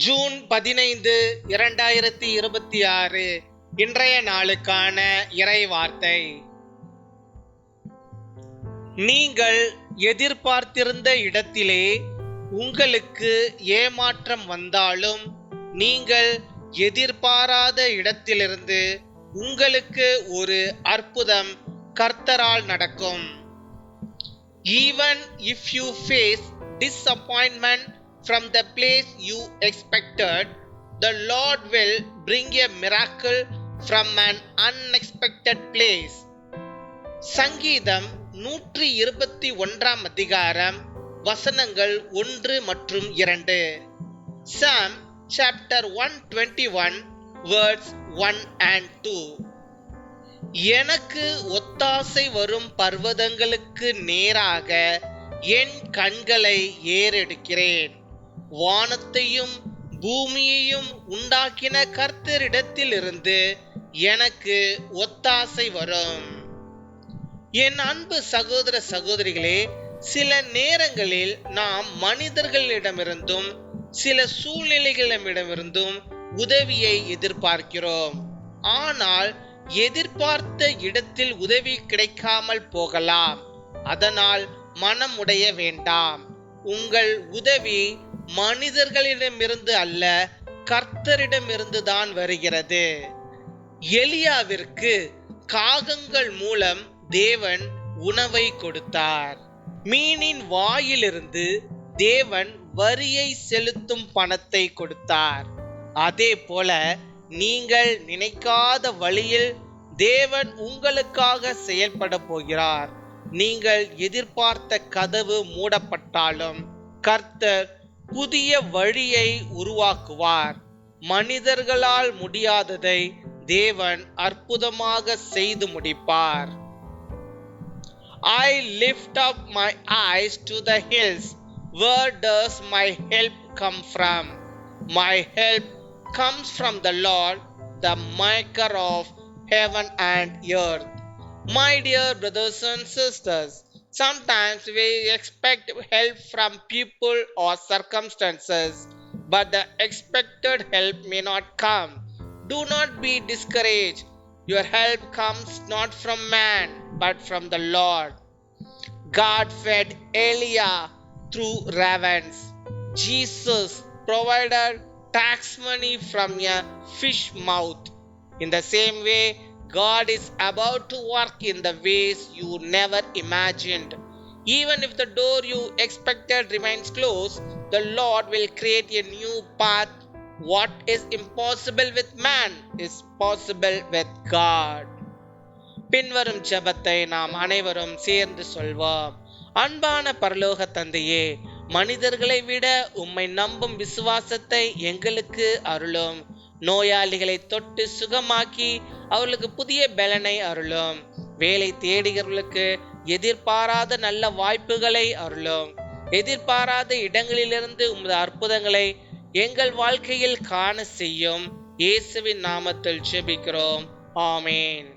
June 15, 2026 இன்றைய நாளுக்கான இறை வார்த்தை. நீங்கள் எதிர்பார்த்திருந்த இடத்திலே உங்களுக்கு ஏமாற்றம் வந்தாலும், நீங்கள் எதிர்பாராத இடத்திலிருந்து உங்களுக்கு ஒரு அற்புதம் கர்த்தரால் நடக்கும். Even if you face disappointment from the place you expected, the Lord will bring a miracle from an unexpected place. சங்கீதம் 121 அதிகாரம் வசனங்கள் 1 மற்றும் 2. Psalm chapter 121 words 1 and 2. எனக்கு ஒத்தாசை வரும் பர்வதங்களுக்கு நேராக என் கண்களை ஏறெடுக்கிறேன். வானத்தையும் பூமியையும் உண்டாக்கின கர்த்தரிடத்திலிருந்து எனக்கு ஒத்தாசை வரும். என் அன்பு சகோதர சகோதரிகளே, சில நேரங்களில் நாம் மனிதர்களிடமிருந்தும் சில சூழ்நிலைகளிடமிருந்தும் உதவியை எதிர்பார்க்கிறோம். ஆனால் எதிர்பார்த்த இடத்தில் உதவி கிடைக்காமல் போகலாம். அதனால் மனம் உடைய வேண்டாம். உங்கள் உதவி மனிதர்களிடமிருந்து அல்ல, கர்த்தரிடமிருந்து தான் வருகிறது. எலியாவிற்கு காகங்கள் மூலம் தேவன் உணவை கொடுத்தார். மீனின் வாயிலிருந்து தேவன் வரியை செலுத்தும் பணத்தை கொடுத்தார். அதே போல நீங்கள் நினைக்காத வழியில் தேவன் உங்களுக்காக செயல்பட போகிறார். நீங்கள் எதிர்பார்த்த கதவு மூடப்பட்டாலும் கர்த்தர் புதிய வழியை உருவாக்குவார். மனிதர்களால் முடியாததை தேவன் அற்புதமாக செய்து முடிப்பார். I lift up my eyes to the hills. Where does my help come from? My help comes from the Lord, the maker of heaven and earth. My dear brothers and sisters, sometimes we expect help from people or circumstances, but the expected help may not come. Do not be discouraged. Your help comes not from man, but from the Lord. God fed Elijah through ravens. Jesus provided tax money from a fish mouth. In the same way, God is about to work in the ways you never imagined. Even if the door you expected remains closed, the Lord will create a new path. What is impossible with man is possible with God. பின்வரும் ஜெபத்தை நாம் அனைவரும் சேர்ந்து சொல்வோம். அன்பான பரலோக தந்தையே, மனிதர்களை விட உம்மை நம்பும் விசுவாசத்தை எங்களுக்கு அருளும். நோயாளிகளை தொட்டு சுகமாக்கி அவர்களுக்கு புதிய பலனை அருளும். வேலை தேடுகிறவர்களுக்கு எதிர்பாராத நல்ல வாய்ப்புகளை அருளும். எதிர்பாராத இடங்களிலிருந்து உமது அற்புதங்களை எங்கள் வாழ்க்கையில் காண செய்யும். இயேசுவின் நாமத்தில் ஜெபிக்கிறோம். ஆமேன்.